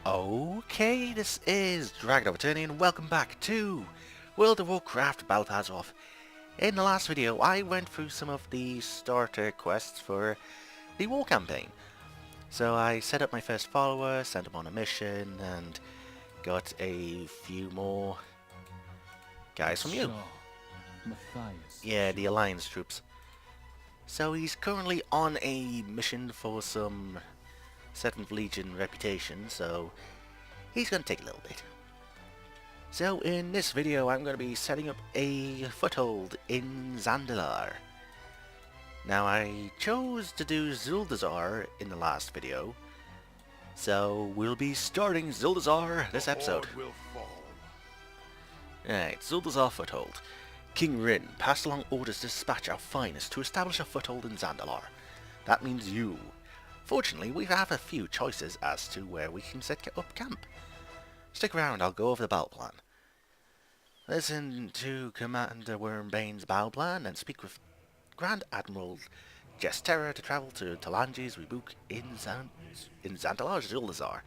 Okay, this is DragonofEternity and welcome back to World of Warcraft Battle for Azeroth. In the last video, I went through some of the starter quests for the war campaign. So I set up my first follower, sent him on a mission, and got a few more guys from you. Yeah, the Alliance troops. So he's currently on a mission for some 7th Legion reputation, so he's going to take a little bit. So in this video I'm going to be setting up a foothold in Zandalar. Now I chose to do Zuldazar in the last video, so we'll be starting Zuldazar this episode. Alright, Zuldazar Foothold. King Rin passed along orders to dispatch our finest to establish a foothold in Zandalar. That means you. Fortunately, we have a few choices as to where we can set up camp. Stick around, I'll go over the battle plan. Listen to Commander Wormbane's battle plan and speak with Grand Admiral Jesterra to travel to Talanji's Rebuke in Zandalar, Zuldazar.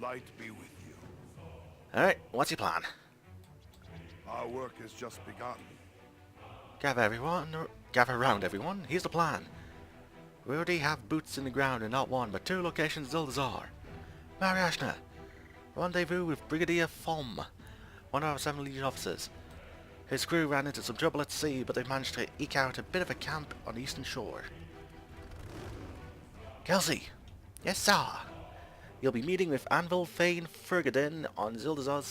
Light be with you. Alright, what's your plan? Our work has just begun. Gather around everyone, here's the plan. We already have boots in the ground in not one but two locations in Zuldazar. Mariashna, rendezvous with Brigadier Fom, one of our 7 Legion officers. His crew ran into some trouble at sea, but they managed to eke out a bit of a camp on the eastern shore. Kelsey, yes sir. You'll be meeting with Anvil Thane Fergadin on Zuldazar's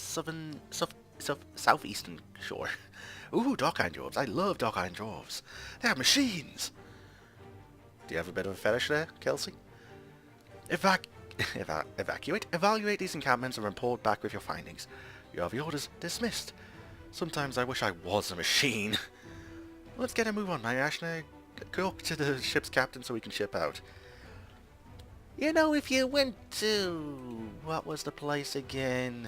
southeastern shore. Ooh, Dark Iron Dwarves. I love Dark Iron Dwarves. They are machines. Do you have a bit of a fetish there, Kelsey? Evaluate these encampments and report back with your findings. You have your orders dismissed. Sometimes I wish I was a machine. Let's get a move on, Mariashna. Go up to the ship's captain so we can ship out. You know, if you went to... what was the place again?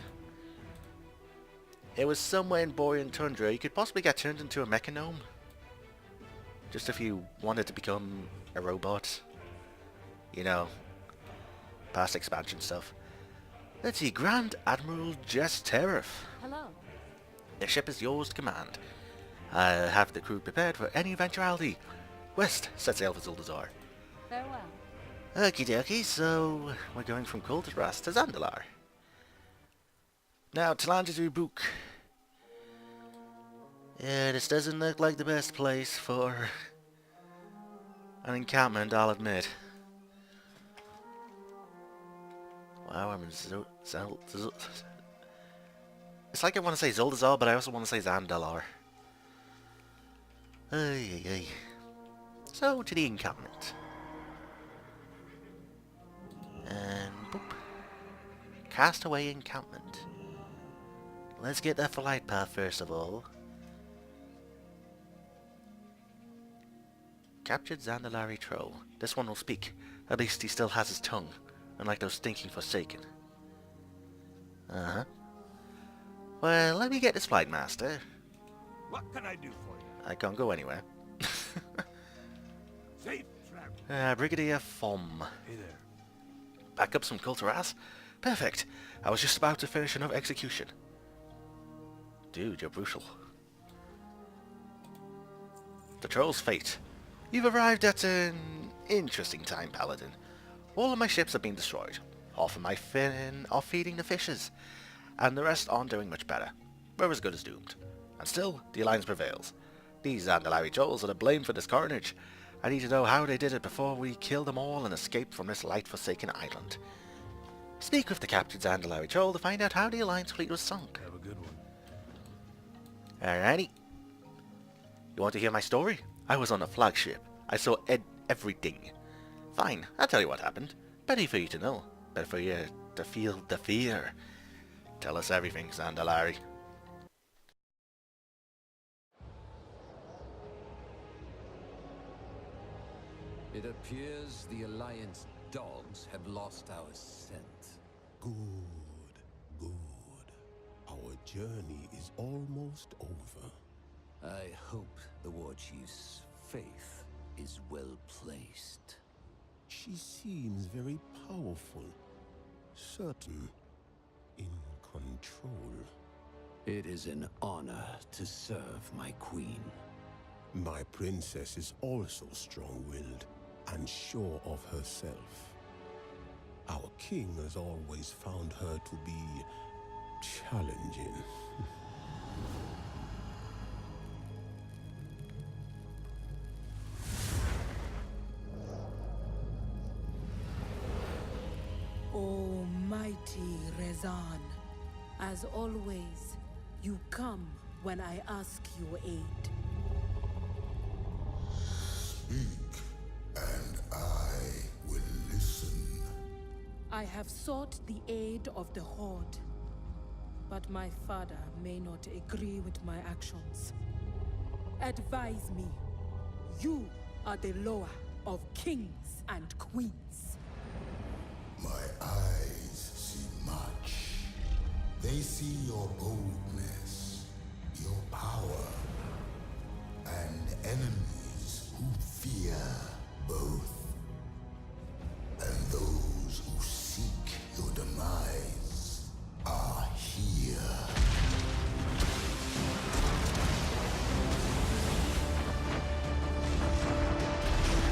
It was somewhere in Borean Tundra. You could possibly get turned into a mechanome. Just if you wanted to become a robot. You know, past expansion stuff. Let's see, Grand Admiral Jesterra. Hello. The ship is yours to command. I'll have the crew prepared for any eventuality. West, set sail for Zuldazar. Farewell. Okie dokie, so we're going from Kultras to Zandalar. Now, Talanji's Rebuke. Yeah, this doesn't look like the best place for an encampment, I'll admit. Wow, I'm in it's like I want to say Zuldazar, but I also want to say Zandalar. Ay, ay, ay. So, to the encampment. And boop. Castaway encampment. Let's get that flight path first of all. Captured Zandalari Troll. This one will speak. At least he still has his tongue. Unlike those stinking Forsaken. Uh-huh. Well, let me get this flight master. What can I do for you? I can't go anywhere. Safe travel. Brigadier Fom. Hey there. Back up some Kultras? Perfect. I was just about to finish another execution. Dude, you're brutal. The Troll's fate. You've arrived at an interesting time, Paladin. All of my ships have been destroyed. Half of my fin are feeding the fishes, and the rest aren't doing much better. We're as good as doomed. And still, the Alliance prevails. These Zandalari Trolls are to blame for this carnage. I need to know how they did it before we kill them all and escape from this light-forsaken island. Speak with the captain Zandalari Troll to find out how the Alliance fleet was sunk. Have a good one. Alrighty. You want to hear my story? I was on a flagship. I saw everything. Fine, I'll tell you what happened. Better for you to know. Better for you to feel the fear. Tell us everything, Zandalari. It appears the Alliance dogs have lost our scent. Good, good. Our journey is almost over. I hope the War Chief's faith is well placed. She seems very powerful. certain, in control. It is an honor to serve my queen. My princess is also strong-willed and sure of herself. Our king has always found her to be challenging. Almighty Rezan, as always, you come when I ask your aid. Speak, and I will listen. I have sought the aid of the Horde, but my father may not agree with my actions. Advise me. You are the lower of kings and queens. My eyes see much. They see your boldness, your power, and enemies who fear both. And those who seek your demise are here.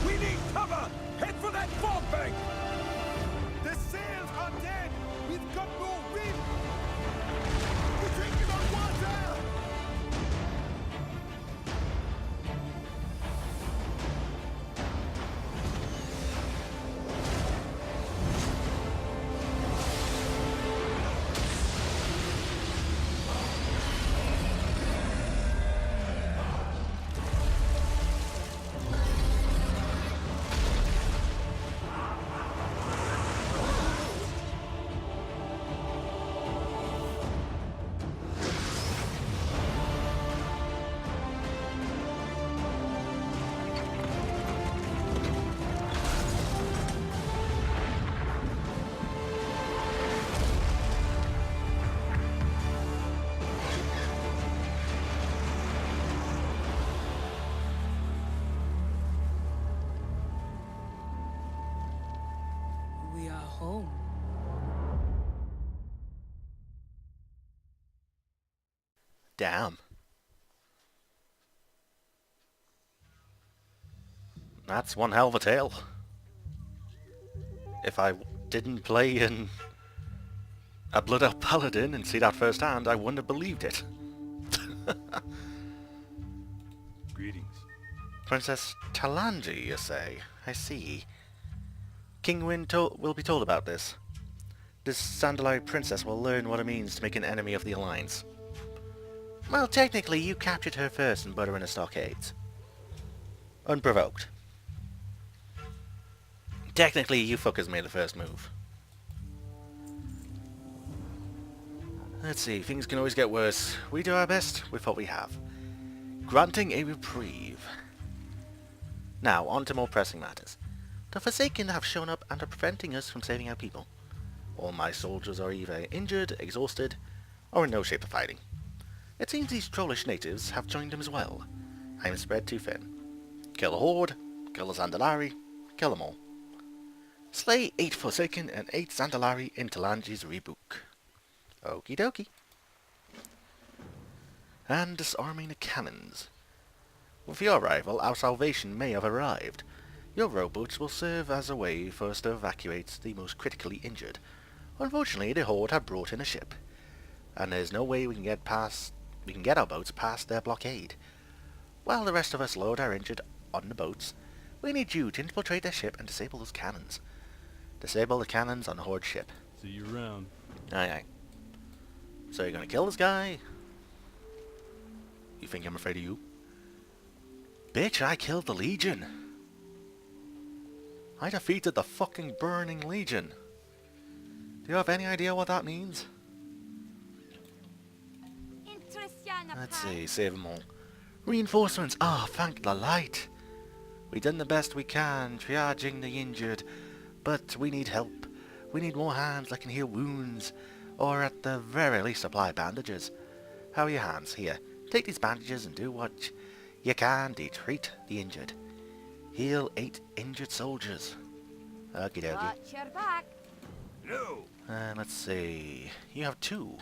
We need cover! Head for that fog bank! The sails are dead! We've got no wind! We're drinking on water! We are home. Damn. That's one hell of a tale. If I didn't play in a Blood Elf Paladin and see that firsthand, I wouldn't have believed it. Greetings. Princess Talanji, you say? I see. King Wyn will be told about this. This Sandalite princess will learn what it means to make an enemy of the Alliance. Well, technically, you captured her first and put her in a stockade. Unprovoked. Technically, you fuckers made the first move. Let's see, things can always get worse. We do our best with what we have. Granting a reprieve. Now, on to more pressing matters. The Forsaken have shown up and are preventing us from saving our people. All my soldiers are either injured, exhausted, or in no shape of fighting. It seems these trollish natives have joined them as well. I am spread too thin. Kill the Horde, kill the Zandalari, kill them all. Slay 8 Forsaken and 8 Zandalari in Talanji's rebook. Okie dokie. And disarming the cannons. With your arrival, our salvation may have arrived. Your rowboats will serve as a way for us to evacuate the most critically injured. Unfortunately, the Horde have brought in a ship, and there's no way we can get our boats past their blockade. While the rest of us load our injured on the boats, we need you to infiltrate their ship and disable those cannons. Disable the cannons on the Horde ship. See you around. Aye aye. So you're gonna kill this guy? You think I'm afraid of you? Bitch, I killed the Legion. I defeated the fucking Burning Legion. Do you have any idea what that means? Let's see, save them all. Reinforcements! Ah, oh, thank the light! We done the best we can, triaging the injured, but we need help. We need more hands that can heal wounds, or at the very least supply bandages. How are your hands? Here, take these bandages and do what you can to treat the injured. Heal 8 injured soldiers. Okie dokie. No, Let's see. You have 2.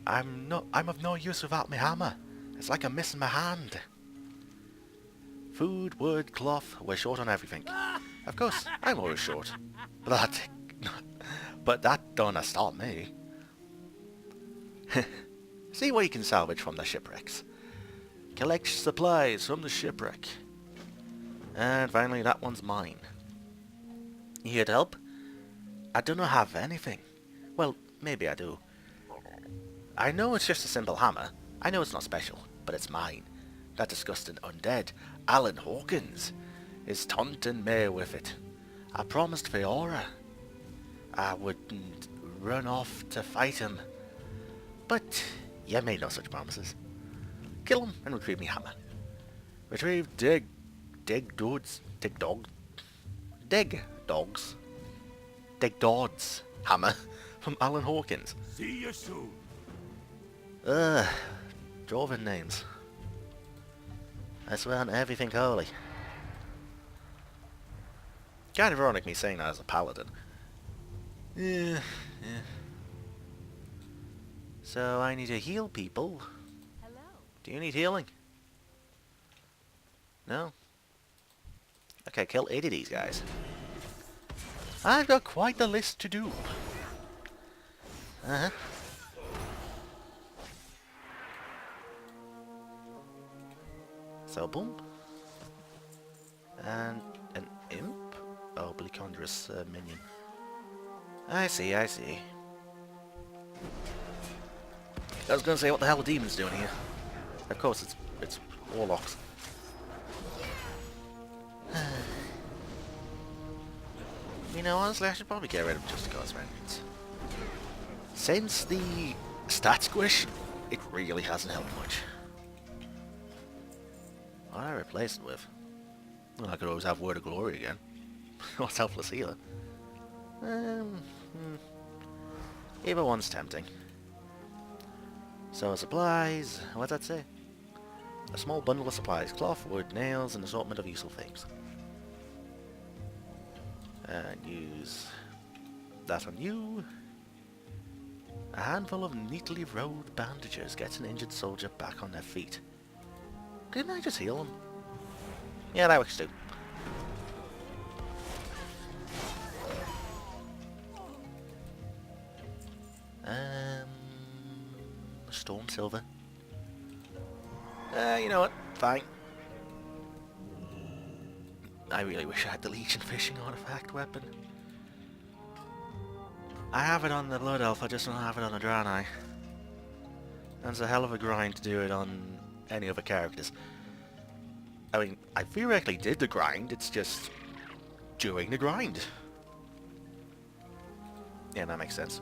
I'm of no use without my hammer. It's like I'm missing my hand. Food, wood, cloth. We're short on everything. Of course, I'm always short. But that don't stop me. See what you can salvage from the shipwrecks. Collect supplies from the shipwreck. And finally, that one's mine. You here to help? I do not have anything. Well, maybe I do. I know it's just a simple hammer. I know it's not special, but it's mine. That disgusting undead, Alan Hawkins, is taunting me with it. I promised Fiora I wouldn't run off to fight him. But you made no such promises. Kill him and retrieve me hammer. Retrieve dig dogs hammer from Alan Hawkins. See you soon. Dwarven names. I swear on everything holy. Kind of ironic me saying that as a paladin. Yeah. So I need to heal people. Hello. Do you need healing? No? Okay, kill 8 of these guys. I've got quite the list to do. So boom. And an imp? Oh, Bleakondrous minion. I see. I was gonna say, what the hell are demons doing here? Of course, it's warlocks. You know, honestly, I should probably get rid of just cause Fragments. Since the stat squish, it really hasn't helped much. What do I replace it with? Well, I could always have Word of Glory again. Or Selfless Healer. Either one's tempting. So supplies, what's that say? A small bundle of supplies, cloth, wood, nails, and assortment of useful things. And use that on you. A handful of neatly rolled bandages gets an injured soldier back on their feet. Couldn't I just heal them? Yeah, that works too. Storm Silver. You know what? Fine. I really wish I had the Legion Fishing Artifact weapon. I have it on the Blood Elf, I just don't have it on the Draenei. And it's a hell of a grind to do it on any other characters. I mean, I theoretically did the grind, it's just doing the grind. Yeah, that makes sense.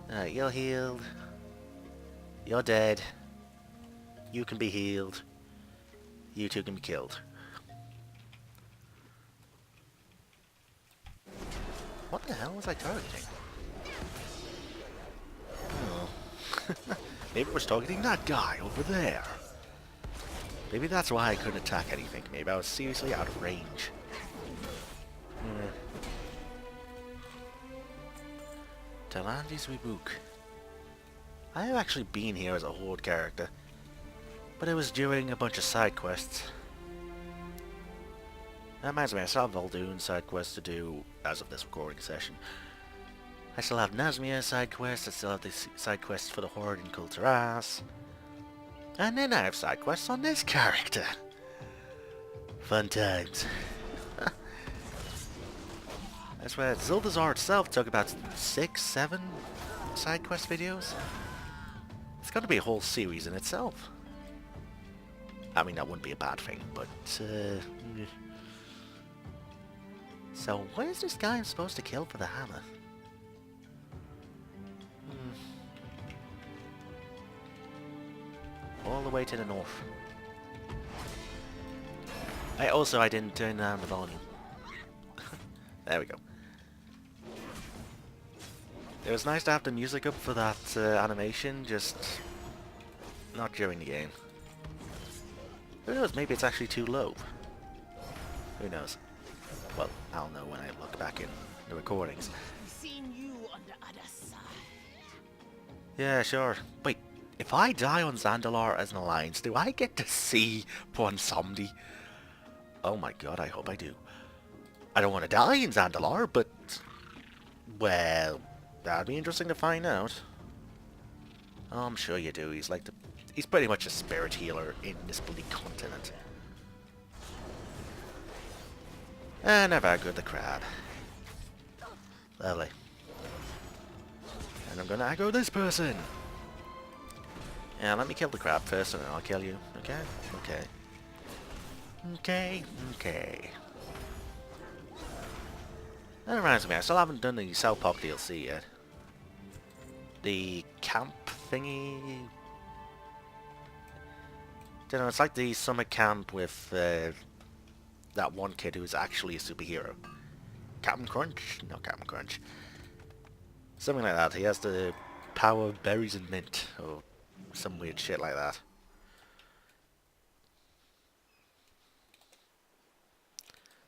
Alright, you're healed. You're dead. You can be healed. You two can be killed. What the hell was I targeting? Oh. Maybe it was targeting that guy over there. Maybe that's why I couldn't attack anything. Maybe I was seriously out of range. Talandi's Rebook. I have actually been here as a Horde character, but it was during a bunch of side quests. That reminds me, I still have vol'dun side quests to do as of this recording session. I still have Nazmir side quests, I still have the side quests for the Horde in Kulturas. And then I have side quests on this character. Fun times. I swear, Zuldazar itself took about 6, 7 side quest videos. It's got to be a whole series in itself. I mean, that wouldn't be a bad thing, but so, where's this guy I'm supposed to kill for the hammer? All the way to the north. I didn't turn down the volume. There we go. It was nice to have the music up for that animation, just not during the game. Who knows, maybe it's actually too low. Who knows. Well, I'll know when I look back in the recordings. Seen you on the other side. Yeah, sure. Wait, if I die on Zandalar as an alliance, do I get to see Somdi? Oh my god, I hope I do. I don't want to die in Zandalar, but... well, that'd be interesting to find out. Oh, I'm sure you do. He's like the... he's pretty much a spirit healer in this bloody continent. And I've aggroed the crab. Lovely. And I'm gonna aggro this person! Yeah, let me kill the crab first and then I'll kill you. Okay? Okay. Okay, okay. That reminds me, I still haven't done the Southpark DLC yet. The camp thingy... don't know, it's like the summer camp with that one kid who's actually a superhero. Captain Crunch? No, Captain Crunch. Something like that. He has the power of berries and mint, or some weird shit like that.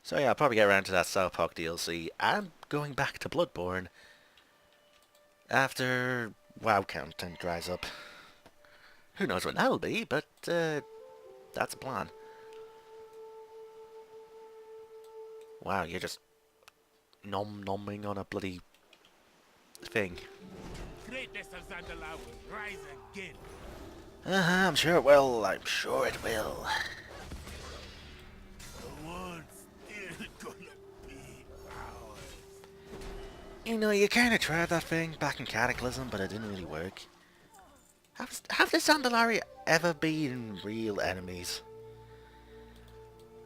So yeah, I'll probably get around to that Southpark DLC, and going back to Bloodborne after WoW content dries up. Who knows when that'll be, but that's a plan. Wow, you're just nom-nomming on a bloody thing. Greatness of Zandalar will rise again. I'm sure it will. I'm sure it will. The world's still gonna be ours. You know, you kind of tried that thing back in Cataclysm, but it didn't really work. Have the Zandalari ever been real enemies?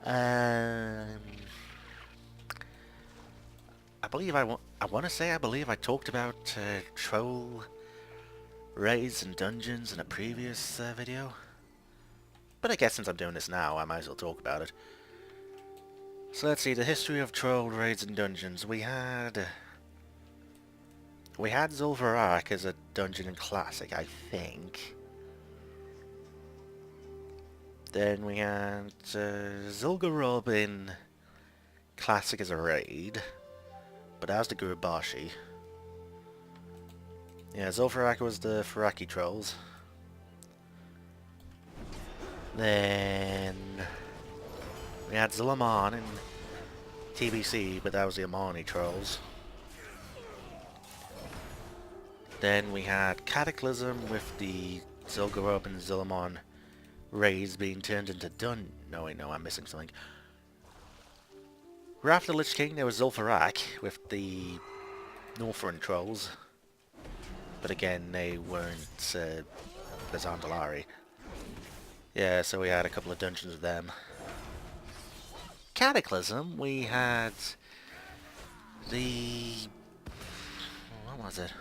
I believe I believe I talked about troll raids and dungeons in a previous video. But I guess since I'm doing this now, I might as well talk about it. So let's see, the history of troll raids and dungeons. We had Zul'Farrak as a dungeon in Classic, I think. Then we had Zul'Gurub in Classic as a raid. But as the Gurubashi. Yeah, Zul'Farrak was the Faraki trolls. Then we had Zulaman in TBC, but that was the Amani trolls. Then we had Cataclysm with the Zul'Gurub and Zulaman raids being turned into no, wait, no, I'm missing something. After the Lich King, there was Zul'Farrak with the Northrend trolls. But again, they weren't the Zandalari. Yeah, so we had a couple of dungeons with them. Cataclysm, we had the... what was it?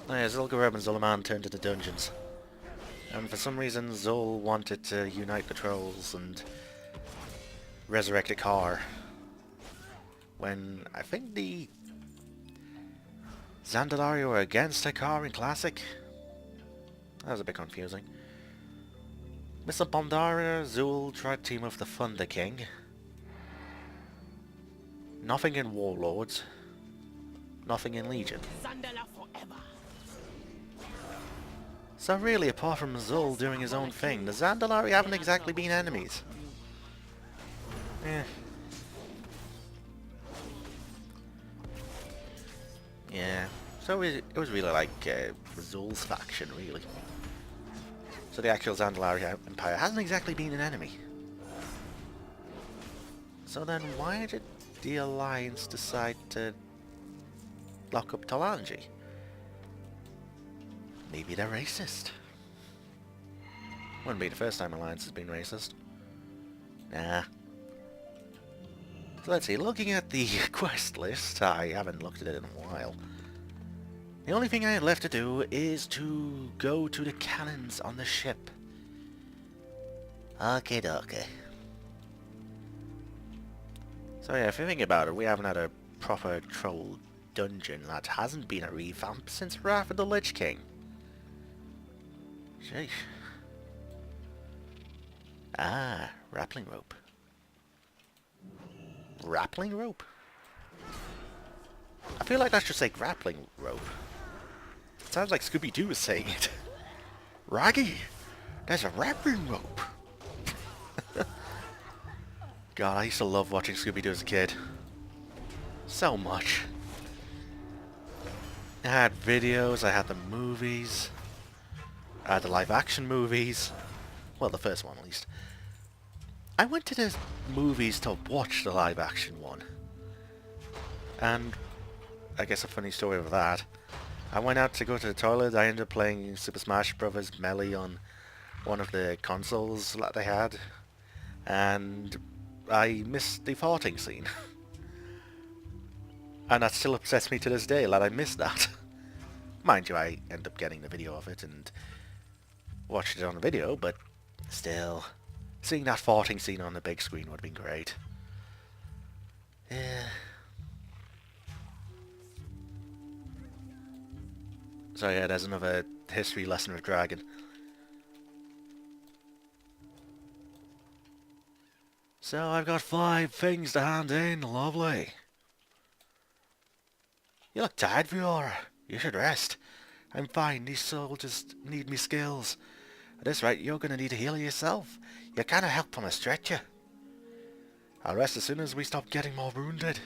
Oh yeah, Zul'Gurub and Zulaman turned into dungeons. And for some reason, Zul wanted to unite the trolls and resurrect a car. When I think the Zandalari were against Hekar in Classic. That was a bit confusing. Mr. Bondara, Zul tried to team with the Thunder King. Nothing in Warlords. Nothing in Legion. Zandalar forever. So really, apart from Zul doing his own thing, the Zandalari haven't exactly been enemies. Eh. Yeah, so it was really like Zul's faction, really. So the actual Zandalari Empire hasn't exactly been an enemy. So then why did the Alliance decide to lock up Talanji? Maybe they're racist. Wouldn't be the first time Alliance has been racist. Nah. So let's see, looking at the quest list, I haven't looked at it in a while. The only thing I have left to do is to go to the cannons on the ship. Okay, okay. So yeah, if you think about it, we haven't had a proper troll dungeon that hasn't been a revamp since Wrath of the Lich King. Sheesh. Ah, grappling rope. grappling rope? I feel like that should say grappling rope. It sounds like Scooby-Doo is saying it. Raggy, there's a grappling rope. God, I used to love watching Scooby-Doo as a kid. So much. I had videos, I had the movies, I had the live-action movies. Well, the first one at least. I went to the movies to watch the live-action one. And I guess a funny story of that. I went out to go to the toilet, I ended up playing Super Smash Bros. Melee on one of the consoles that they had. And I missed the farting scene. And that still upsets me to this day that I missed that. Mind you, I end up getting the video of it and watched it on the video, but still, seeing that farting scene on the big screen would have been great. Yeah. So yeah, there's another history lesson with Dragon. So I've got 5 things to hand in, lovely. You look tired, Fiora. You should rest. I'm fine, these soldiers need me skills. At this rate, you're gonna need to heal yourself. You can't help from a stretcher. I'll rest as soon as we stop getting more wounded.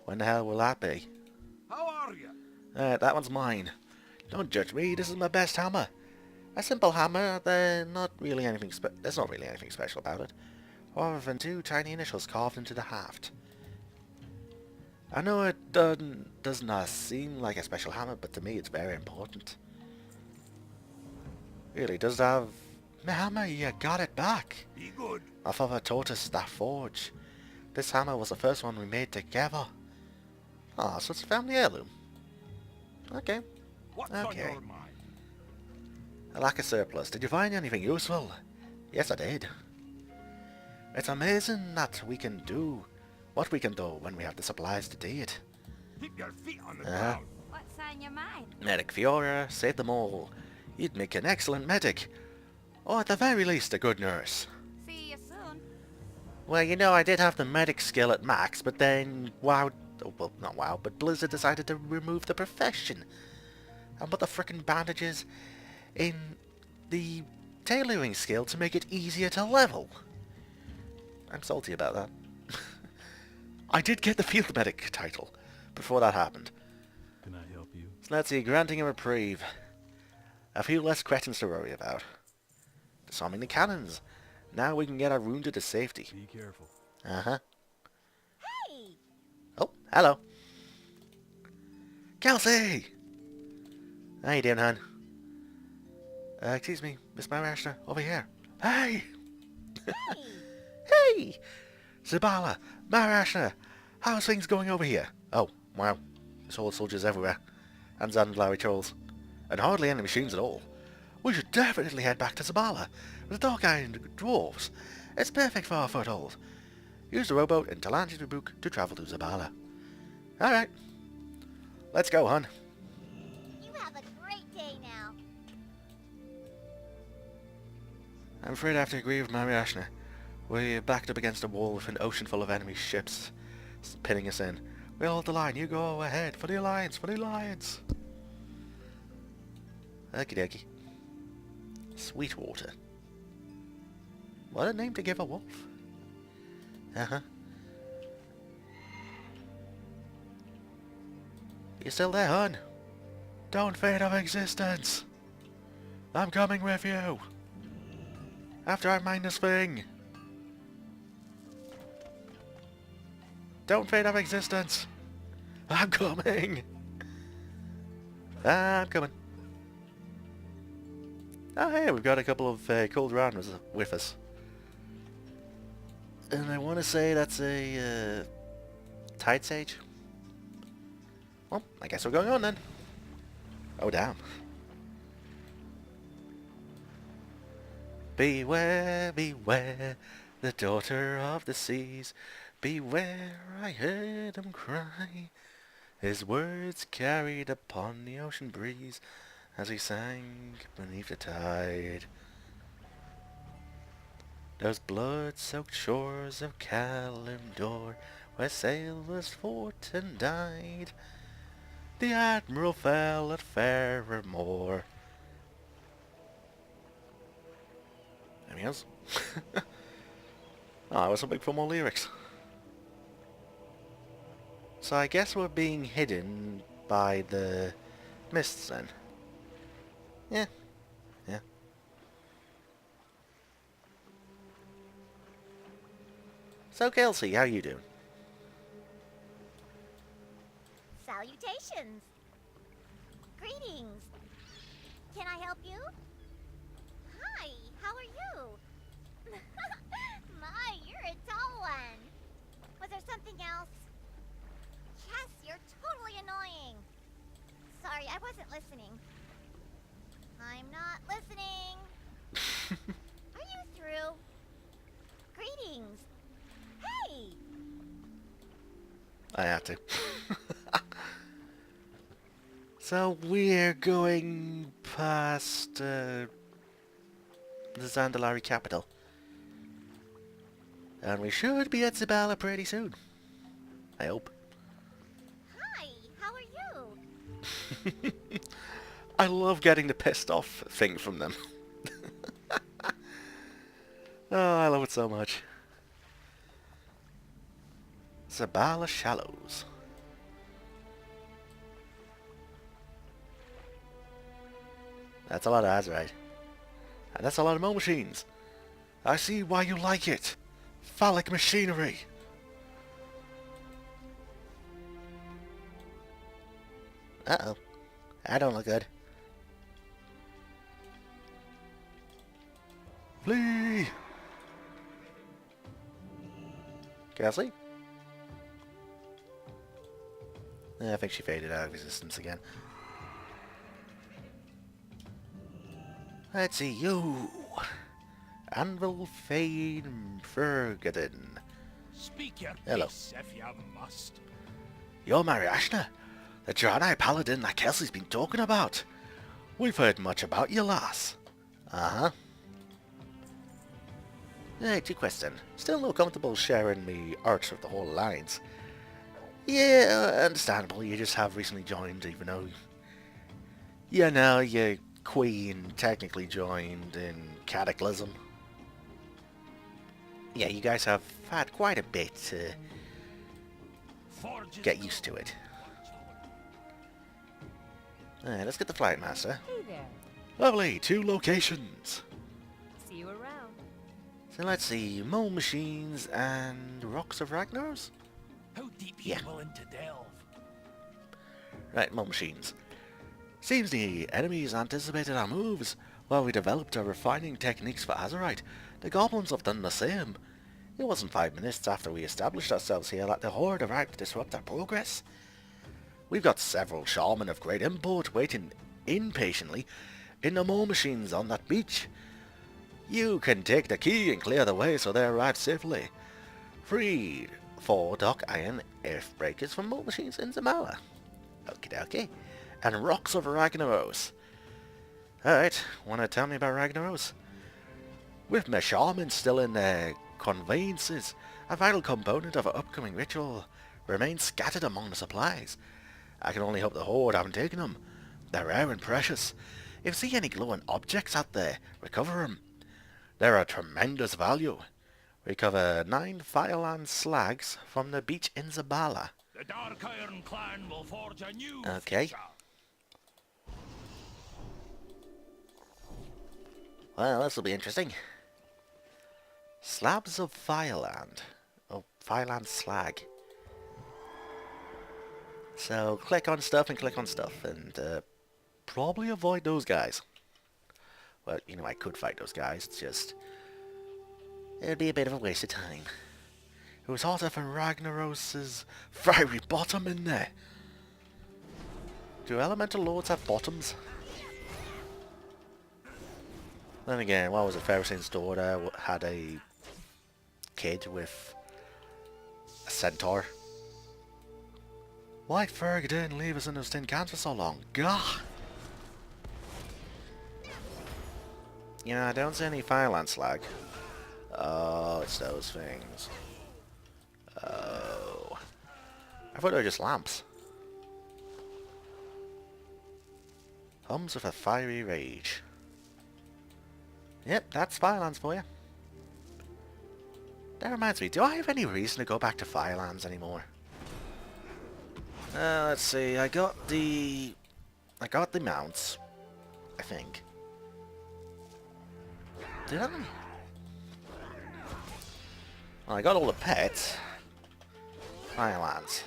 When the hell will that be? How are you? That one's mine. Don't judge me, this is my best hammer. A simple hammer, there's not really anything special about it, other than 2 tiny initials carved into the haft. I know it does not seem like a special hammer, but to me it's very important. Really does have... My hammer, you got it back. Be good. My father taught us that forge. This hammer was the first one we made together. Ah, so it's a family heirloom. Okay. What's on Okay. your mind? I lack a surplus. Did you find anything useful? Yes, I did. It's amazing that we can do what we can do when we have the supplies to do it. Keep your feet on the ground. What's on your mind? Medic Fiora, save them all. You'd make an excellent medic. Or at the very least, a good nurse. See you soon. Well, you know, I did have the medic skill at max, but then WoW... Oh, well, not WoW, but Blizzard decided to remove the profession. And put the frickin' bandages in the tailoring skill to make it easier to level. I'm salty about that. I did get the field medic title before that happened. Can I help you? So let's see, granting a reprieve. A few less cretins to worry about. Disarming the cannons. Now we can get our wounded to safety. Be careful. Uh-huh. Hey! Oh, hello. Kelsey! How you doing, hon? Excuse me, Miss Marashna, over here. Hey! Hey! Zabala, Marashna, how's things going over here? Oh, wow. There's all soldiers everywhere. And Zandlari trolls. And hardly any machines at all. We should definitely head back to Zabala, with the Dark-Iron Dwarves. It's perfect for our foothold. Use the rowboat and Talanji's Rebuke to travel to Zabala. Alright. Let's go, hon. You have a great day now. I'm afraid I have to agree with Mariashna. We're backed up against a wall with an ocean full of enemy ships pinning us in. We'll hold the line. You go ahead. For the Alliance. For the Alliance. Okie dokie. Sweetwater. What a name to give a wolf. Uh-huh. You still there, hon? Don't fade of existence. I'm coming with you. After I mine this thing. Don't fade of existence. I'm coming. I'm coming. Oh hey, we've got a couple of cold rounders with us. And I want to say that's a Tide Sage. Well, I guess we're going on then. Oh damn. Beware, beware, the daughter of the seas. Beware, I heard him cry. His words carried upon the ocean breeze as he sank beneath the tide. Those blood-soaked shores of Kalimdor, where sailors fought and died. The Admiral fell at Fairmore. Anything else? Oh, I was hoping for more lyrics. So I guess we're being hidden by the mists then. Yeah. Yeah. So Kelsey, how you doing? Salutations. Greetings. Can I help you? Hi, how are you? My, you're a tall one. Was there something else? Yes, you're totally annoying. Sorry, I wasn't listening. I'm not listening. Are you through? Greetings. Hey! I had to. So we're going past the Zandalari capital. And we should be at Zabala pretty soon. I hope. Hi, how are you? I love getting the pissed off thing from them. Oh, I love it so much. Zabala Shallows. That's a lot of Azerite. And that's a lot of Mo machines. I see why you like it. Phallic machinery. Uh-oh. I don't look good. Flee! Kelsey? I think she faded out of existence again. Let's see you. Anvil Fane Fergadin. Speak your Hello. piece if you must. You're Mary Ashna, the Draenei Paladin that Kelsey's been talking about. We've heard much about you, lass. Uh-huh. Hey, two questions. Still no comfortable sharing me Archer of the Whole Alliance. Yeah, understandable. You just have recently joined, even though... You know, your queen technically joined in Cataclysm. Yeah, you guys have had quite a bit to get used to it. Alright, let's get the Flight Master. Hey there. Lovely, 2 locations. See you around. So let's see, Mole Machines and Rocks of Ragnaros? How deep Yeah. you willing to delve? Right, Mole Machines. Seems the enemies anticipated our moves. While we developed our refining techniques for Azerite, the goblins have done the same. It wasn't 5 minutes after we established ourselves here that the Horde arrived to disrupt our progress. We've got several shaman of great import waiting impatiently in the Mole Machines on that beach. You can take the key and clear the way so they arrive safely. Freed 4 Dock Iron Earth Breakers from Mole Machines in Zamala. Okie dokie. And Rocks of Ragnaros. Alright, wanna tell me about Ragnaros? With my shaman still in their conveyances, a vital component of our upcoming ritual remains scattered among the supplies. I can only hope the Horde haven't taken them. They're rare and precious. If you see any glowing objects out there, recover them. They're a tremendous value. Recover 9 Fireland slags from the beach in Zabala. The Dark Iron Clan will forge a new Okay. future. Well, this will be interesting. Slabs of Fireland. Oh, Fireland slag. So, click on stuff and click on stuff, and probably avoid those guys. Well, you know, I could fight those guys, it's just... it'd be a bit of a waste of time. It was hotter than Ragnaros' fiery bottom in there. Do elemental lords have bottoms? Then again, what was it? Pharaoh's daughter had a kid with a centaur. Why Ferg didn't leave us in those tin cans for so long? Gah! You know, I don't see any Fireland slag. Oh, it's those things. Oh. I thought they were just lamps. Hums with a fiery rage. Yep, that's Firelands for you. That reminds me, do I have any reason to go back to Firelands anymore? Let's see, I got the mounts, I think. Did I? Well, I got all the pets. Firelands.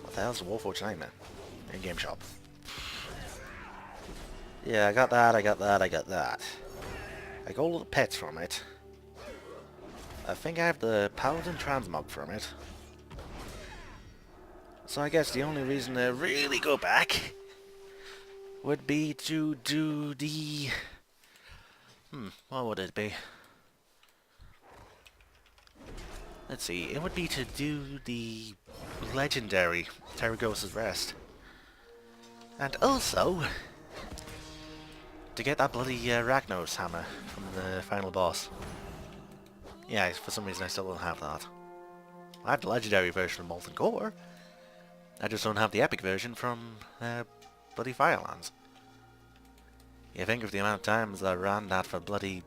What the hell's the Warforged Nightmare? In-game shop. Yeah, I got that, I got that, I got that. I got all the pets from it. I think I have the Paladin Transmog from it. So I guess the only reason to really go back would be to do the... what would it be? Let's see, it would be to do the legendary Terragos's Rest. And also, to get that bloody Ragnos hammer from the final boss. Yeah, for some reason I still don't have that. I have the legendary version of Molten Core. I just don't have the epic version from bloody Firelands. You think of the amount of times I ran that for bloody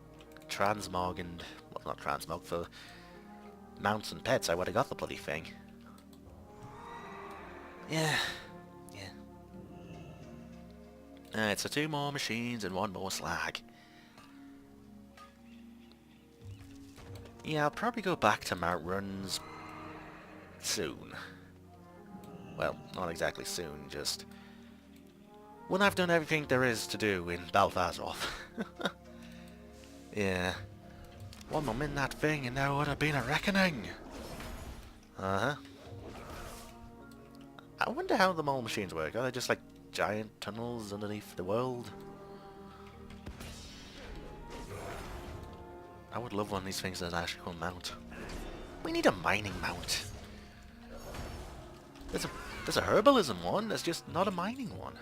Transmog and... well, not Transmog, for mounts and pets, I would have got the bloody thing. Yeah. Alright, so 2 more machines and 1 more slag. Yeah, I'll probably go back to Mount Runs soon. Well, not exactly soon, just when I've done everything there is to do in For Azeroth. Yeah. One more in that thing and there would have been a reckoning. Uh-huh. I wonder how the mole machines work. Are they just like giant tunnels underneath the world? I would love one of these things that actually called mount. We need a mining mount. There's a herbalism one, there's just not a mining one.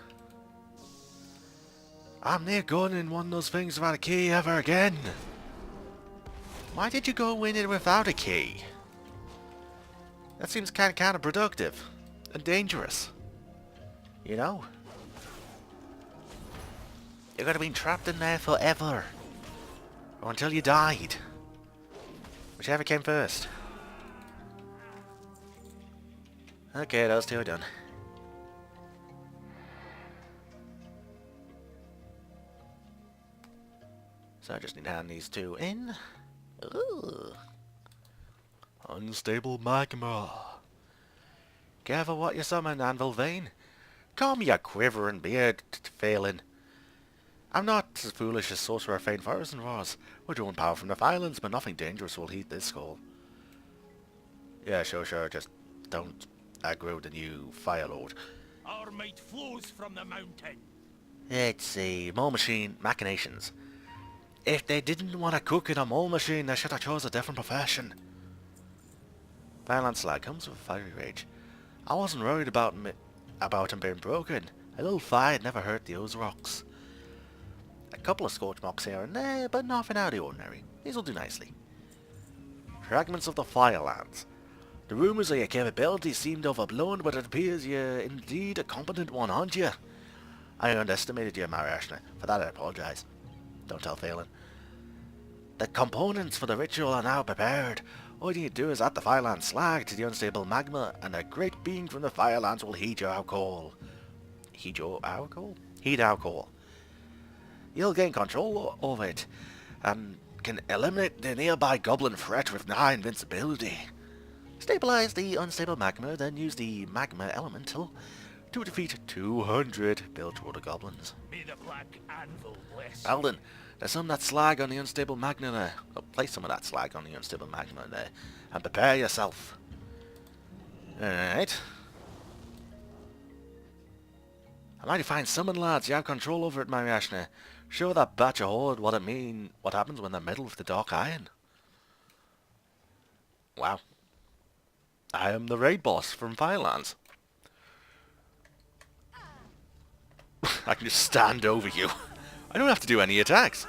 I'm near going in one of those things without a key ever again. Why did you go in it without a key? That seems kind of counterproductive and dangerous. You know? You're gonna be trapped in there forever. Or until you died. Whichever came first. Okay, those 2 are done. So I just need to hand these 2 in. Ooh. Unstable magma. Careful what you summon, Anvil Vein. Call me a quivering beard failing. I'm not as foolish as Sorcerer Fane Forest was. We're drawing power from the Islands, but nothing dangerous will heat this call. Yeah, sure, just don't aggro the new Fire Lord. Our might flows from the mountain. Let's see, mole machine machinations. If they didn't want to cook in a mole machine, they should have chose a different profession. Violent Slag comes with fiery rage. I wasn't worried about him being broken. A little fire never hurt the Ozroks. A couple of scorch marks here and there, but nothing out of the ordinary. These will do nicely. Fragments of the Firelands. The rumours of your capabilities seemed overblown, but it appears you're indeed a competent one, aren't you? I underestimated you, Mariashna. For that I apologise. Don't tell Phelan. The components for the ritual are now prepared. All you need to do is add the Fireland slag to the unstable magma, and a great being from the Firelands will heed your call. Heed our call? You'll gain control over it, and can eliminate the nearby goblin threat with nigh invincibility. Stabilize the unstable magma, then use the magma elemental to defeat 200 Bilgewater goblins. May the black anvil bless. Alden, there's some of that slag on the unstable magma there. Place some of that slag on the unstable magma there, and prepare yourself. Alright. A mighty fine summon, lads. You have control over it, Mariashna. Show that batch of horde what happens when they're meddled with the dark iron. Wow. I am the raid boss from Firelands. I can just stand over you. I don't have to do any attacks.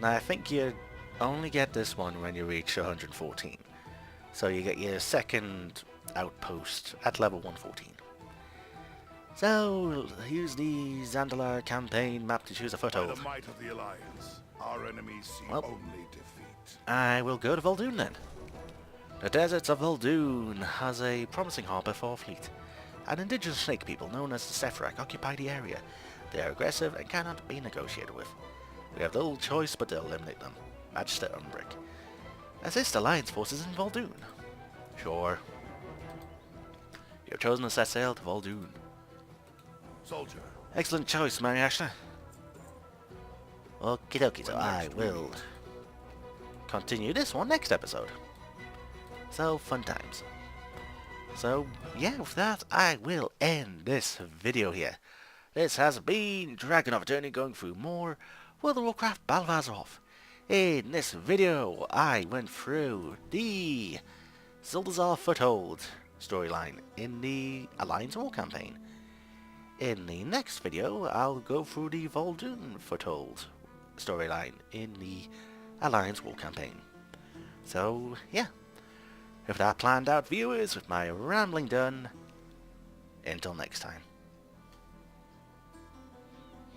Now I think you only get this one when you reach 114. So you get your second outpost at level 114. So use the Zandalar campaign map to choose a By foothold. the might of the Alliance, our enemies see Well, only defeat. I will go to vol'dun then. The deserts of vol'dun has a promising harbour for our fleet. An indigenous snake people known as the Sephirak occupy the area. They are aggressive and cannot be negotiated with. We have little choice but to eliminate them. Magister Umbrick. Assist Alliance forces in vol'dun. Sure. You have chosen to set sail to vol'dun. Soldier, Excellent choice, Mary Ashton. Okie dokie, so When I next we will meet. continue this one next episode. So, fun times. So, yeah, with that, I will end this video here. This has been DragonofEternity going through more World of Warcraft Battle of Azeroth. In this video, I went through the Zuldazar Foothold storyline in the Alliance War campaign. In the next video, I'll go through the vol'dun Foothold storyline in the Alliance War campaign. So, yeah. With that planned out, viewers, with my rambling done, until next time.